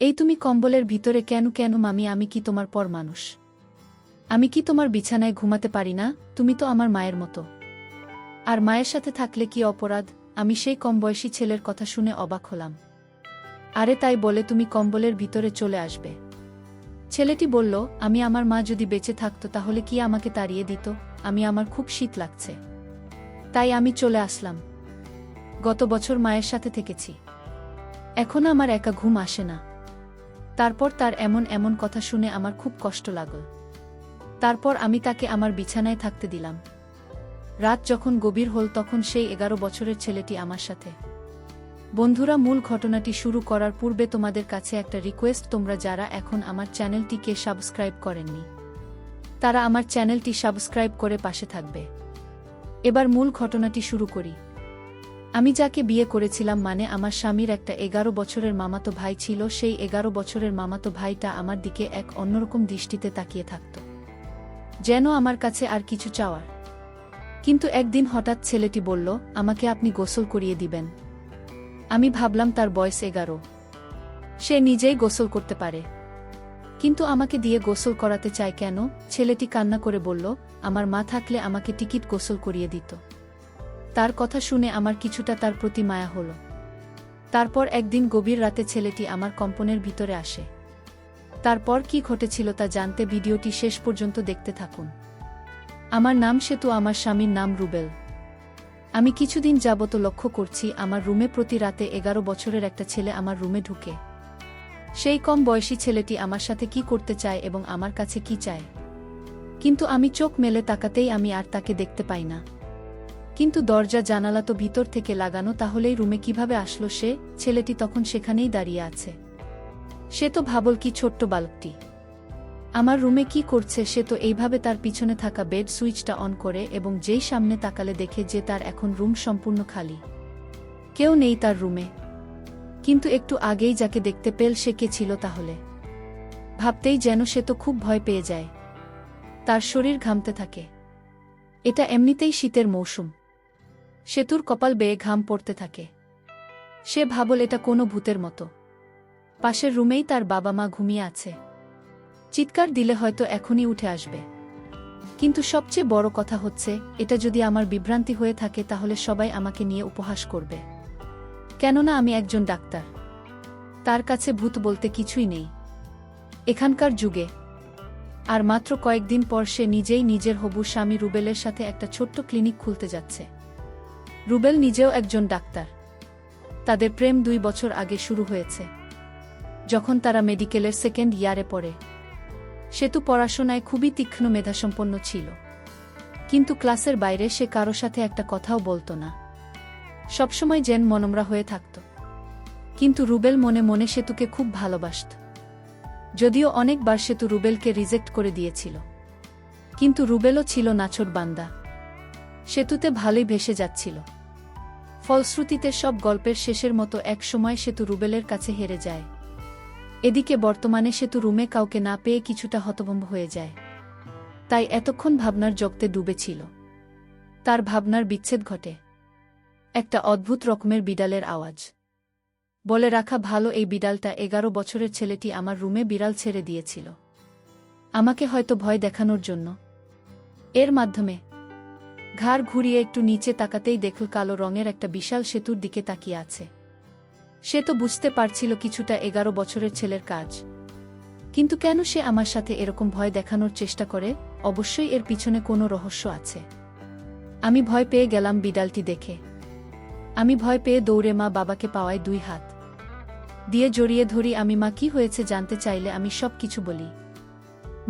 এই তুমি কম্বলের ভিতরে কেন কেন মামি? আমি কি তোমার পর মানুষ? আমি কি তোমার বিছানায় ঘুমাতে পারি না? তুমি তো আমার মায়ের মতো। আর মায়ের সাথে থাকলে কি অপরাধ? আমি সেই কমবয়সী ছেলের কথা শুনে অবাক হলাম। আরে তাই বলে তুমি কম্বলের ভিতরে চলে আসবে? ছেলেটি বলল, আমি আমার মা যদি বেঁচে থাকতো তাহলে কি আমাকে তাড়িয়ে দিত? আমার খুব শীত লাগছে, তাই আমি চলে আসলাম। গত বছর মায়ের সাথে থেকেছি, এখন আমার একা ঘুম আসে না। তারপর তার এমন এমন কথা শুনে আমার খুব কষ্ট লাগল। তারপর আমি তাকে আমার বিছানায় থাকতে দিলাম। রাত যখন গভীর হল তখন সেই 11 বছরের ছেলেটি আমার সাথে। বন্ধুরা, মূল ঘটনাটি শুরু করার পূর্বে তোমাদের কাছে একটা রিকোয়েস্ট, তোমরা যারা এখন আমার চ্যানেলটিকে সাবস্ক্রাইব করেননি তারা আমার চ্যানেলটি সাবস্ক্রাইব করে পাশে থাকবে। এবার মূল ঘটনাটি শুরু করি। আমি যাকে বিয়ে করেছিলাম, মানে আমার স্বামীর একটা 11 বছরের মামাতো ভাই ছিল। সেই 11 বছরের মামাতো ভাইটা আমার দিকে এক অন্যরকম দৃষ্টিতে তাকিয়ে থাকত, যেন আমার কাছে আর কিছু চাওয়ার। কিন্তু একদিন হঠাৎ ছেলেটি বলল, আমাকে আপনি গোসল করিয়ে দিবেন। আমি ভাবলাম তার বয়স 11, সে নিজেই গোসল করতে পারে, কিন্তু আমাকে দিয়ে গোসল করাতে চায় কেন? ছেলেটি কান্না করে বলল, আমার মা থাকলে আমাকে টিকিট গোসল করিয়ে দিত। তার কথা শুনে আমার কিছুটা তার প্রতি মায়া হল। তারপর একদিন গভীর রাতে ছেলেটি আমার কম্পনের ভিতরে আসে। তারপর কি ঘটেছিল তা জানতে ভিডিওটি শেষ পর্যন্ত দেখতে থাকুন। আমার নাম সেতু, আমার স্বামীর নাম রুবেল। আমি কিছুদিন যাবত লক্ষ্য করছি আমার রুমে প্রতি রাতে 11 বছরের একটা ছেলে আমার রুমে ঢুকে। সেই কম বয়সী ছেলেটি আমার সাথে কি করতে চায় এবং আমার কাছে কি চায়, কিন্তু আমি চোখ মেলে তাকাতেই আমি আর তাকে দেখতে পাই না। কিন্তু দরজা জানালা তো ভিতর থেকে লাগানো, তাহলেই রুমে কিভাবে আসলো সে? ছেলেটি তখন সেখানেই দাঁড়িয়ে আছে। সে তো ভাবল কি ছোট্ট বালকটি আমার রুমে কি করছে? সে তো এইভাবে তার পিছনে থাকা বেড সুইচটা অন করে এবং যেই সামনে তাকালে দেখে যে তার এখন রুম সম্পূর্ণ খালি, কেউ নেই তার রুমে। কিন্তু একটু আগেই যাকে দেখতে পেল সে কে ছিল তাহলে? ভাবতেই যেন সে তো খুব ভয় পেয়ে যায়, তার শরীর ঘামতে থাকে। এটা এমনিতেই শীতের মৌসুম। সেতুর কপাল বেয়ে ঘাম পড়তে থাকে। সে ভাবল এটা কোনো ভূতের মতো। পাশের রুমেই তার বাবা মা ঘুমিয়ে আছে, চিৎকার দিলে হয়তো এখনই উঠে আসবে। কিন্তু সবচেয়ে বড় কথা হচ্ছে, এটা যদি আমার বিভ্রান্তি হয়ে থাকে তাহলে সবাই আমাকে নিয়ে উপহাস করবে, কেননা আমি একজন ডাক্তার। তার কাছে ভূত বলতে কিছুই নেই এখানকার যুগে। আর মাত্র কয়েকদিন পর সে নিজেই নিজের হবু স্বামী রুবেলের সাথে একটা ছোট্ট ক্লিনিক খুলতে যাচ্ছে। রুবেল নিজেও একজন ডাক্তার। তাদের প্রেম 2 বছর আগে শুরু হয়েছে, যখন তারা মেডিকেলের সেকেন্ড ইয়ারে পড়ে। সেতু পড়াশোনায় খুবই তীক্ষ্ণ মেধাসম্পন্ন ছিল, কিন্তু ক্লাসের বাইরে সে কারো সাথে একটা কথাও বলতো না, সবসময় যেন মনমরা হয়ে থাকত। কিন্তু রুবেল মনে মনে সেতুকে খুব ভালোবাসত। যদিও অনেকবার সেতু রুবেলকে রিজেক্ট করে দিয়েছিল, কিন্তু রুবেলও ছিল নাছোড় বান্দা। সেতুতে ভালোই ভেসে যাচ্ছিল। ফলশ্রুতিতে সব গল্পের শেষের মতো এক সময় সেতু রুবেলের কাছে হেরে যায়। এদিকে বর্তমানে সেতু রুমে কাউকে না পেয়ে কিছুটা হতভম্ব হয়ে যায়। তাই এতক্ষণ ভাবনার জগতে ডুবেছিল। তার ভাবনার বিচ্ছেদ ঘটে একটা অদ্ভুত রকমের বিড়ালের আওয়াজ। বলে রাখা ভালো, এই বিড়ালটা 11 বছরের ছেলেটি আমার রুমে বিড়াল ছেড়ে দিয়েছিল, আমাকে হয়তো ভয় দেখানোর জন্য। এর মাধ্যমে ঘাড় ঘুরিয়ে একটু নিচে তাকাতেই দেখল কালো রঙের একটা বিশাল সেতুর দিকে তাকিয়ে আছে। সে তো বুঝতে পারছিল কিছুটা 11 বছরের ছেলের কাজ, কিন্তু কেন সে আমার সাথে এরকম ভয় দেখানোর চেষ্টা করে? অবশ্যই এর পিছনে কোনো রহস্য আছে। আমি ভয় পেয়ে গেলাম বিড়ালটি দেখে। আমি ভয় পেয়ে দৌড়ে মা বাবাকে পাওয়ায় 2 হাত দিয়ে জড়িয়ে ধরি। আমি মা কি হয়েছে জানতে চাইলে আমি সব কিছু বলি।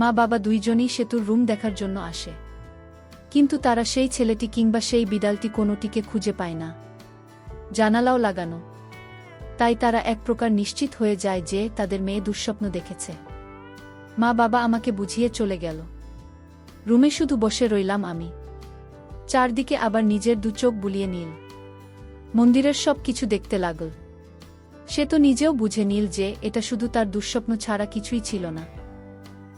মা বাবা দুইজনই সেতুর রুম দেখার জন্য আসে, কিন্তু তারা সেই ছেলেটি কিংবা সেই বিড়ালটি কোনোটিকে খুঁজে পায় না। জানালাও লাগানো, তাই তারা এক প্রকার নিশ্চিত হয়ে যায় যে তাদের মেয়ে দুঃস্বপ্ন দেখেছে। মা বাবা আমাকে বুঝিয়ে চলে গেল। রুমে শুধু বসে রইলাম আমি। চারদিকে আবার নিজের 2 চোখ বুলিয়ে নীল মন্দিরের সব কিছু দেখতে লাগল। সে তো নিজেও বুঝে নিল যে এটা শুধু তার দুঃস্বপ্ন ছাড়া কিছুই ছিল না।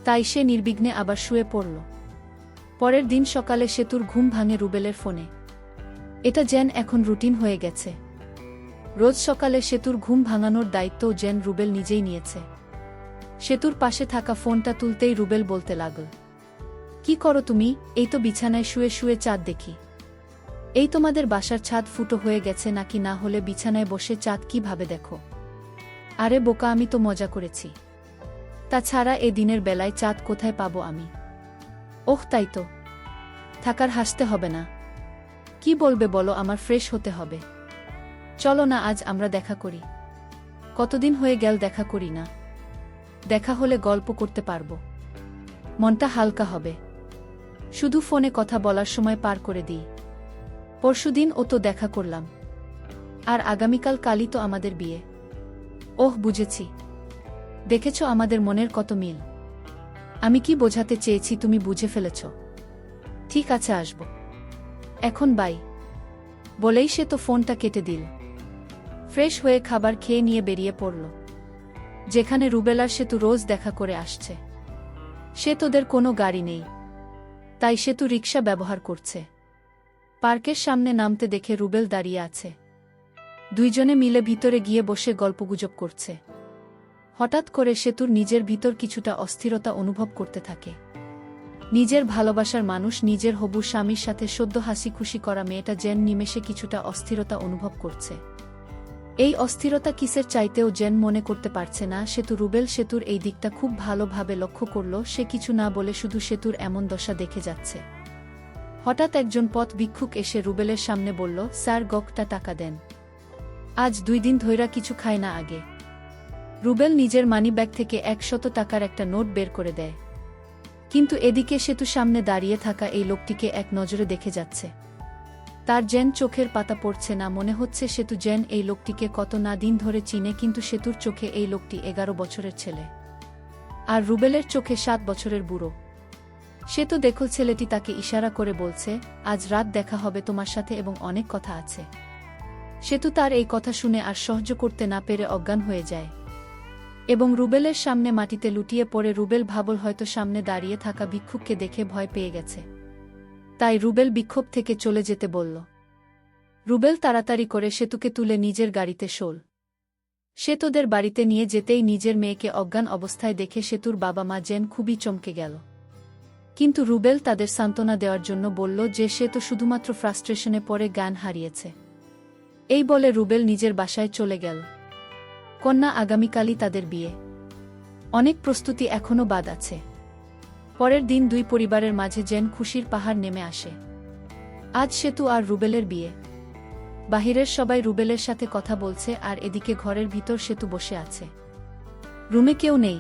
তাই সে নির্বিঘ্নে আবার শুয়ে পড়ল। পরের দিন সকালে সেতুর ঘুম ভাঙে রুবেলের ফোনে। এটা যেন এখন রুটিন হয়ে গেছে। রোজ সকালে সেতুর ঘুম ভাঙানোর দায়িত্বও যেন রুবেল নিজেই নিয়েছে। সেতুর পাশে থাকা ফোনটা তুলতেই রুবেল বলতে লাগল, কি করো তুমি? এই তো বিছানায় শুয়ে শুয়ে চাঁদ দেখি। এই তোমাদের বাসার ছাদ ফুটো হয়ে গেছে নাকি, না হলে বিছানায় বসে চাঁদ কিভাবে দেখো? আরে বোকা, আমি তো মজা করেছি। তাছাড়া এ দিনের বেলায় চাঁদ কোথায় পাবো আমি? ওহ তাই তো, থাকার হাসতে হবে না। কি বলবে বলো, আমার ফ্রেশ হতে হবে। চলো না আজ আমরা দেখা করি। কতদিন হয়ে গেল দেখা করি না। দেখা হলে গল্প করতে পারবো, মনটা হালকা হবে। শুধু ফোনে কথা বলার সময় পার করে দিই। পরশুদিন ও তো দেখা করলাম, আর আগামীকাল কালই তো আমাদের বিয়ে। ওহ বুঝেছি, দেখেছ আমাদের মনের কত মিল। আমি কি বোঝাতে চেয়েছি তুমি বুঝে ফেলেছ। ঠিক আছে আসব এখন, বাই। বলেই সে তো ফোনটা কেটে দিল। ফ্রেশ হয়ে খাবার খেয়ে নিয়ে বেরিয়ে পড়ল যেখানে রুবেলার সেতু রোজ দেখা করে আসছে। সে তোদের কোনো গাড়ি নেই, তাই সেতু রিকশা ব্যবহার করছে। পার্কের সামনে নামতে দেখে রুবেল দাঁড়িয়ে আছে। দুইজনে মিলে ভিতরে গিয়ে বসে গল্পগুজব করছে। হঠাৎ করে সেতুর নিজের ভিতর কিছুটা অস্থিরতা অনুভব করতে থাকে। নিজের ভালোবাসার মানুষ, নিজের হবু স্বামীর সাথে সদ্য হাসি খুশি করা মেয়েটা যেন নিমেষে কিছুটা অস্থিরতা অনুভব করছে। এই অস্থিরতা কিসের চাইতেও যেন মনে করতে পারছে না সেতু। রুবেল সেতুর এই দিকটা খুব ভালোভাবে লক্ষ্য করল। সে কিছু না বলে শুধু সেতুর এমন দশা দেখে যাচ্ছে। হঠাৎ একজন পথ ভিক্ষুক এসে রুবেলের সামনে বলল, স্যার গকটা টাকা দেন, আজ 2 দিন ধইরা কিছু খায় না। আগে রুবেল নিজের মানিব্যাগ থেকে 100 টাকার একটা নোট বের করে দেয়, কিন্তু এদিকে সেতু সামনে দাঁড়িয়ে থাকা এই লোকটিকে এক নজরে দেখে যাচ্ছে। তার যেন চোখের পাতা পড়ছে না। মনে হচ্ছে সেতু যেন এই লোকটিকে কত না দিন ধরে চিনে, কিন্তু সেতুর চোখে এই লোকটি 11 বছরের ছেলে, আর রুবেলের চোখে 7 বছরের বুড়ো। সে তো দেখল ছেলেটি তাকে ইশারা করে বলছে, আজ রাত দেখা হবে তোমার সাথে এবং অনেক কথা আছে। সেতু তার এই কথা শুনে আর সহ্য করতে না পেরে অজ্ঞান হয়ে যায় এবং রুবেলের সামনে মাটিতে লুটিয়ে পড়ে। রুবেল ভাবল হয়তো সামনে দাঁড়িয়ে থাকা ভিক্ষুককে দেখে ভয় পেয়ে গেছে, তাই রুবেল বিক্ষোভ থেকে চলে যেতে বলল। রুবেল তাড়াতাড়ি করে সেতুকে তুলে নিজের গাড়িতে শোল। সে তোদের বাড়িতে নিয়ে যেতেই নিজের মেয়েকে অজ্ঞান অবস্থায় দেখে সেতুর বাবা মা যেন খুবই চমকে গেল। কিন্তু রুবেল তাদের সান্ত্বনা দেওয়ার জন্য বলল যে সে তো শুধুমাত্র ফ্রাস্ট্রেশনে পড়ে জ্ঞান হারিয়েছে। এই বলে রুবেল নিজের বাসায় চলে গেল। কন্যা আগামীকালই তাদের বিয়ে, অনেক প্রস্তুতি এখনও বাদ আছে। পরের দিন দুই পরিবারের মাঝে যেন খুশির পাহাড় নেমে আসে। আজ সেতু আর রুবেলের বিয়ে। বাহিরের সবাই রুবেলের সাথে কথা বলছে, আর এদিকে ঘরের ভিতর সেতু বসে আছে। রুমে কেউ নেই।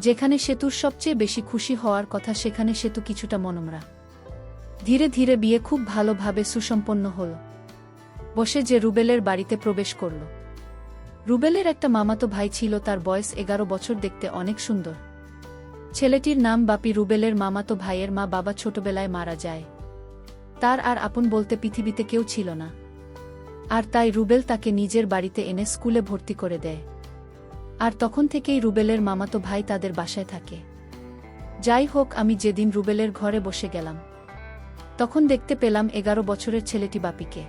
যেখানে সেতুর সবচেয়ে বেশি খুশি হওয়ার কথা সেখানে সেতু কিছুটা মনমরা। ধীরে ধীরে বিয়ে খুব ভালোভাবে সুসম্পন্ন হল। বসে যে রুবেলের বাড়িতে প্রবেশ করল। রুবেলের একটা মামাতো ভাই ছিল, তার বয়স 11 বছর, দেখতে অনেক সুন্দর। ছেলেটির নাম বাপি। রুবেলের মামাতো ভাইয়ের মা বাবা ছোটবেলায় মারা যায়। তার আর আপন বলতে পৃথিবীতে কেউ ছিল না, আর তাই রুবেল তাকে নিজের বাড়িতে এনে স্কুলে ভর্তি করে দেয়। আর তখন থেকেই রুবেলের মামাতো ভাই তাদের বাসায় থাকে। যাই হোক, আমি যেদিন রুবেলের ঘরে বসে গেলাম তখন দেখতে পেলাম 11 বছরের ছেলেটি বাপিকে।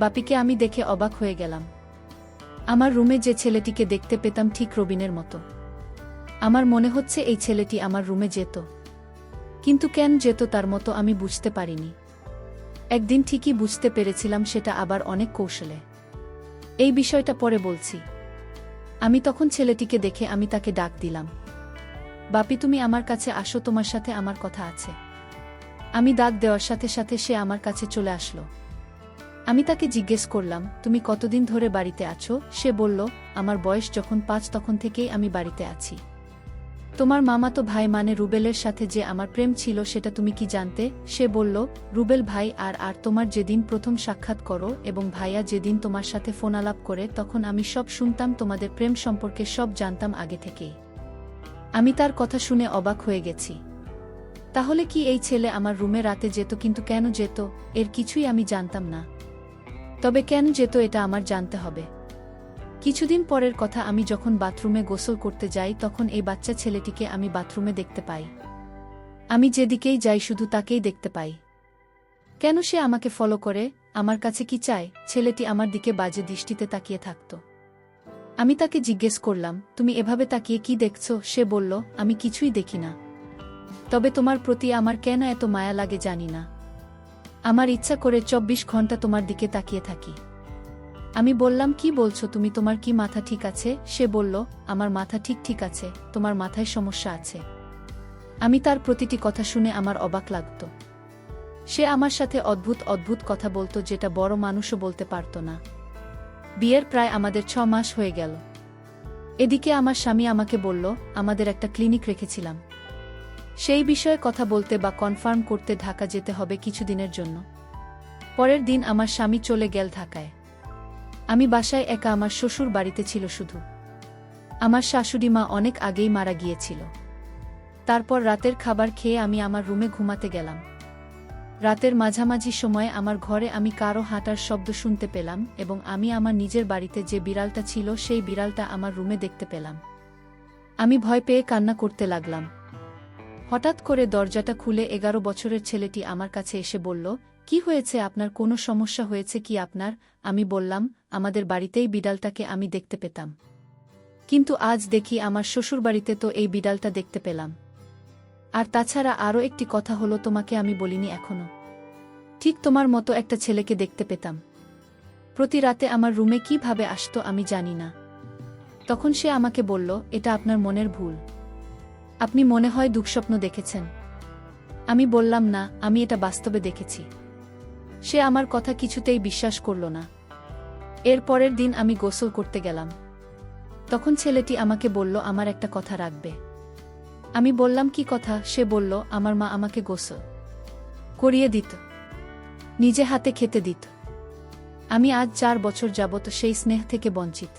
বাপিকে আমি দেখে অবাক হয়ে গেলাম। আমার রুমে যে ছেলেটিকে দেখতে পেতাম ঠিক রবিনের মতো। আমার মনে হচ্ছে এই ছেলেটি আমার রুমে যেত, কিন্তু কেন যেত তার মতো আমি বুঝতে পারিনি। একদিন ঠিকই বুঝতে পেরেছিলাম, সেটা আবার অনেক কৌশলে। এই বিষয়টা পরে বলছি। আমি তখন ছেলেটিকে দেখে আমি তাকে ডাক দিলাম, বাপি তুমি আমার কাছে আসো, তোমার সাথে আমার কথা আছে। আমি ডাক দেওয়ার সাথে সাথে সে আমার কাছে চলে আসলো। আমি তাকে জিজ্ঞেস করলাম, তুমি কতদিন ধরে বাড়িতে আছো? সে বলল, আমার বয়স যখন 5 তখন থেকেই আমি বাড়িতে আছি। তোমার মামাতো ভাই মানে রুবেলের সাথে যে আমার প্রেম ছিল সেটা তুমি কি জানতে? সে বলল, রুবেল ভাই আর তোমার যেদিন প্রথম সাক্ষাৎ করো এবং ভাইয়া যেদিন তোমার সাথে ফোনালাপ করে তখন আমি সব শুনতাম, তোমাদের প্রেম সম্পর্কে সব জানতাম আগে থেকেই। আমি তার কথা শুনে অবাক হয়ে গেছি। তাহলে কি এই ছেলে আমার রুমে রাতে যেত? কিন্তু কেন যেত এর কিছুই আমি জানতাম না। তবে কেন যেত এটা আমার জানতে হবে। কিছুদিন পরের কথা, আমি যখন বাথরুমে গোসল করতে যাই তখন এই বাচ্চা ছেলেটিকে আমি বাথরুমে দেখতে পাই। আমি যেদিকেই যাই শুধু তাকেই দেখতে পাই। কেন সে আমাকে ফলো করে? আমার কাছে কি চায়? ছেলেটি আমার দিকে বাজে দৃষ্টিতে তাকিয়ে থাকত। আমি তাকে জিজ্ঞেস করলাম, তুমি এভাবে তাকিয়ে কি দেখছ? সে বলল, আমি কিছুই দেখি না। তবে তোমার প্রতি আমার কেন এত মায়া লাগে জানি না। আমার ইচ্ছা করে 24 ঘন্টা তোমার দিকে তাকিয়ে থাকি। আমি বললাম, কি বলছো তুমি? তোমার কি মাথা ঠিক আছে? সে বলল, আমার মাথা ঠিক আছে, তোমার মাথায় সমস্যা আছে। আমি তার প্রতিটি কথা শুনে আমার অবাক লাগত। সে আমার সাথে অদ্ভুত অদ্ভুত কথা বলতো, যেটা বড় মানুষও বলতে পারত না। বিয়ের প্রায় আমাদের 6 মাস হয়ে গেল। এদিকে আমার স্বামী আমাকে বলল, আমাদের একটা ক্লিনিক রেখেছিলাম, সেই বিষয়ে কথা বলতে বা কনফার্ম করতে ঢাকা যেতে হবে কিছুদিনের জন্য। পরের দিন আমার স্বামী চলে গেল ঢাকায়। আমি বাসায় একা। আমার শ্বশুর বাড়িতে ছিল শুধু। আমার শাশুড়ি মা অনেক আগেই মারা গিয়েছিল। তারপর রাতের খাবার খেয়ে আমি আমার রুমে ঘুমাতে গেলাম। রাতের মাঝামাঝি সময়ে আমার ঘরে আমি কারো হাঁটার শব্দ শুনতে পেলাম এবং আমি আমার নিজের বাড়িতে যে বিড়ালটা ছিল সেই বিড়ালটা আমার রুমে দেখতে পেলাম। আমি ভয় পেয়ে কান্না করতে লাগলাম। হঠাৎ করে দরজাটা খুলে 11 বছরের ছেলেটি আমার কাছে এসে বলল, কি হয়েছে আপনার? কোনো সমস্যা হয়েছে কি আপনার? আমি বললাম, আমাদের বাড়িতেই বিড়ালটাকে আমি দেখতে পেতাম, কিন্তু আজ দেখি আমার শ্বশুরবাড়িতে তো এই বিড়ালটা দেখতে পেলাম। আর তাছাড়া আরও একটি কথা হলো, তোমাকে আমি বলিনি এখনো। ঠিক তোমার মতো একটা ছেলেকে দেখতে পেতাম। প্রতি রাতে আমার রুমে কিভাবে আসতো আমি জানি না। তখন সে আমাকে বলল, এটা আপনার মনের ভুল, আপনি মনে হয় দুঃস্বপ্ন দেখেছেন। আমি বললাম, না, আমি এটা বাস্তবে দেখেছি। সে আমার কথা কিছুতেই বিশ্বাস করল না। এর পরের দিন আমি গোসল করতে গেলাম। তখন ছেলেটি আমাকে বলল, আমার একটা কথা রাখবে। আমি বললাম, কি কথা? সে বলল, আমার মা আমাকে গোসল করিয়ে দিত, নিজে হাতে খেতে দিত। আমি আজ 4 বছর যাবত সেই স্নেহ থেকে বঞ্চিত।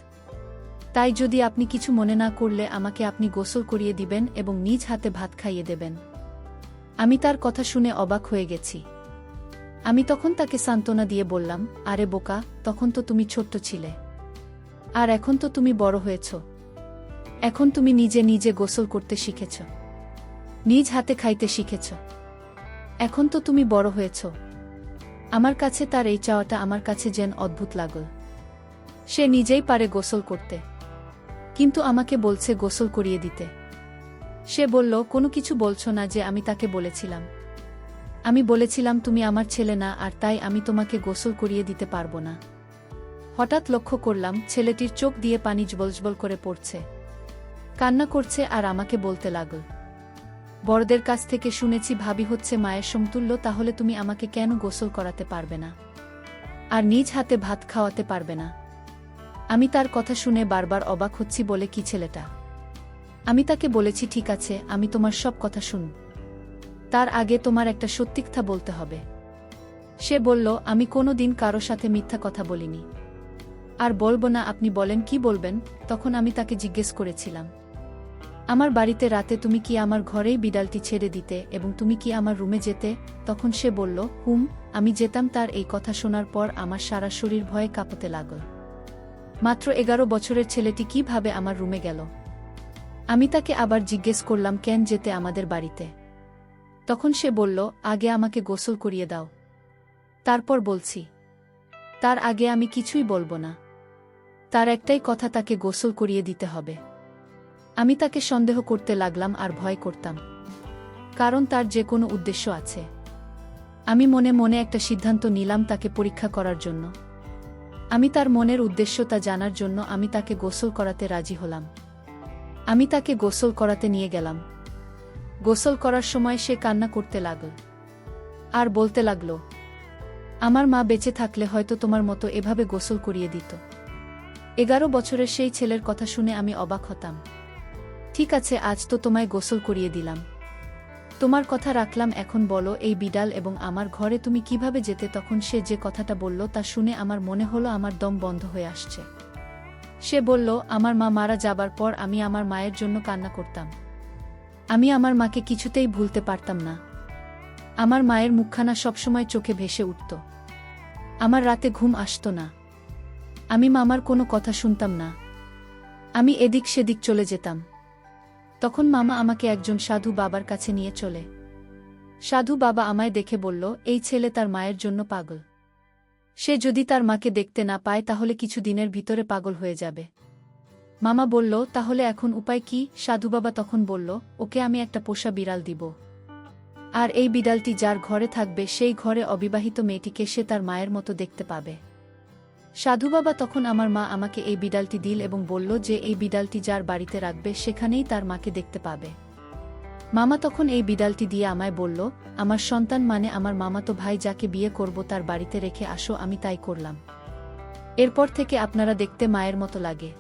তাই যদি আপনি কিছু মনে না করলে আমাকে আপনি গোসল করিয়ে দিবেন এবং নিজ হাতে ভাত খাইয়ে দেবেন। আমি তার কথা শুনে অবাক হয়ে গেছি। আমি তখন তাকে সান্ত্বনা দিয়ে বললাম, আরে বোকা, তখন তো তুমি ছোট্ট ছিলে, আর এখন তো তুমি বড় হয়েছ। এখন তুমি নিজে নিজে গোসল করতে শিখেছ, নিজ হাতে খাইতে শিখেছ। এখন তো তুমি বড় হয়েছ। আমার কাছে তার এই চাওয়াটা আমার কাছে যেন অদ্ভুত লাগল। সে নিজেই পারে গোসল করতে, কিন্তু আমাকে বলছে গোসল করিয়ে দিতে। সে বলল, কোনো কিছু বলছো না যে আমি তাকে বলেছিলাম? আমি বলেছিলাম, তুমি আমার ছেলে না, আর তাই আমি তোমাকে গোসল করিয়ে দিতে পারবো না। হঠাৎ লক্ষ্য করলাম ছেলেটির চোখ দিয়ে পানি জবলজবল করে পড়ছে, কান্না করছে আর আমাকে বলতে লাগল, বড়দের কাছ থেকে শুনেছি ভাবি হচ্ছে মায়ের সমতুল্য, তাহলে তুমি আমাকে কেন গোসল করাতে পারবে না আর নিজ হাতে ভাত খাওয়াতে পারবে না? আমি তার কথা শুনে বারবার অবাক হচ্ছি। বলে, কি ছেলেটা? আমি তাকে বলেছি, ঠিক আছে, আমি তোমার সব কথা শুন, তার আগে তোমার একটা সত্যি কথা বলতে হবে। সে বলল, আমি কোনো দিন কারো সাথে মিথ্যা কথা বলিনি, আর বলবো না। আপনি বলেন, কি বলবেন? তখন আমি তাকে জিজ্ঞেস করেছিলাম, আমার বাড়িতে রাতে তুমি কি আমার ঘরেই বিড়ালটি ছেড়ে দিতে এবং তুমি কি আমার রুমে যেতে? তখন সে বলল, আমি যেতাম। তার এই কথা শোনার পর আমার সারা শরীর ভয়ে কাঁপতে লাগল। মাত্র 11 বছরের ছেলেটি কিভাবে আমার রুমে গেল? আমি তাকে আবার জিজ্ঞেস করলাম, কেন যেতে আমাদের বাড়িতে? তখন সে বলল, আগে আমাকে গোসল করিয়ে দাও, তারপর বলছি। তার আগে আমি কিছুই বলবো না। তার একটাই কথা, তাকে গোসল করিয়ে দিতে হবে। আমি তাকে সন্দেহ করতে লাগলাম আর ভয় করতাম, কারণ তার যে কোনো উদ্দেশ্য আছে। আমি মনে মনে একটা সিদ্ধান্ত নিলাম তাকে পরীক্ষা করার জন্য। আমি তার মনের উদ্দেশ্য তা জানার জন্য আমি তাকে গোসল করাতে রাজি হলাম। আমি তাকে গোসল করাতে নিয়ে গেলাম। গোসল করার সময় সে কান্না করতে লাগল আর বলতে লাগল, আমার মা বেঁচে থাকলে হয়তো তোমার মতো এভাবে গোসল করিয়ে দিত। 11 বছরের সেই ছেলের কথা শুনে আমি অবাক হতাম। ঠিক আছে, আজ তো তোমায় গোসল করিয়ে দিলাম, তোমার কথা রাখলাম। এখন বলো, এই বিড়াল এবং আমার ঘরে তুমি কিভাবে যেতে? তখন সে যে কথাটা বলল তা শুনে আমার মনে হলো আমার দম বন্ধ হয়ে আসছে। সে বলল, আমার মা মারা যাবার পর আমি আমার মায়ের জন্য কান্না করতাম। আমি আমার মাকে কিছুতেই ভুলতে পারতাম না। আমার মায়ের মুখখানা সবসময় চোখে ভেসে উঠত। আমার রাতে ঘুম আসত না। আমি মামার কোনো কথা শুনতাম না। আমি এদিক সেদিক চলে যেতাম। তখন মামা আমাকে একজন সাধু বাবার কাছে নিয়ে চলে। সাধু বাবা আমায় দেখে বলল, এই ছেলে তার মায়ের জন্য পাগল। সে যদি তার মাকে দেখতে না পায় তাহলে কিছু দিনের ভিতরে পাগল হয়ে যাবে। মামা বলল, তাহলে এখন উপায় কি? সাধুবাবা তখন বলল, ওকে আমি একটা পোষা বিড়াল দিব। আর এই বিড়ালটি যার ঘরে থাকবে সেই ঘরে অবিবাহিত মেয়েটিকে সে তার মায়ের মতো দেখতে পাবে। সাধুবাবা তখন আমার মা আমাকে এই বিড়ালটি দিল এবং বলল যে এই বিড়ালটি যার বাড়িতে রাখবে সেখানেই তার মাকে দেখতে পাবে। মামা তখন এই বিড়ালটি দিয়ে আমায় বলল, আমার সন্তান মানে আমার মামাতো ভাই যাকে বিয়ে করব তার বাড়িতে রেখে আসো। আমি তাই করলাম। এরপর থেকে আপনারা দেখতে মায়ের মতো লাগে।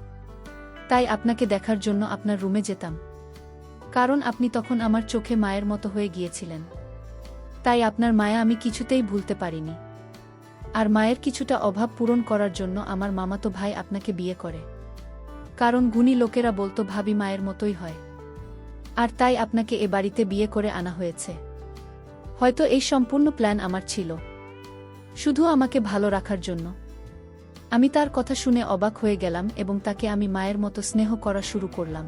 তাই আপনাকে দেখার জন্য আপনার রুমে যেতাম, কারণ আপনি তখন আমার চোখে মায়ের মতো হয়ে গিয়েছিলেন। তাই আপনার মায়া আমি কিছুতেই ভুলতে পারিনি। আর মায়ের কিছুটা অভাব পূরণ করার জন্য আমার মামাতো ভাই আপনাকে বিয়ে করে, কারণ গুণী লোকেরা বলতো ভাবি মায়ের মতোই হয়। আর তাই আপনাকে এ বাড়িতে বিয়ে করে আনা হয়েছে। হয়তো এই সম্পূর্ণ প্ল্যান আমার ছিল, শুধু আমাকে ভালো রাখার জন্য। আমি তার কথা শুনে অবাক হয়ে গেলাম এবং তাকে আমি মায়ের মতো স্নেহ করা শুরু করলাম।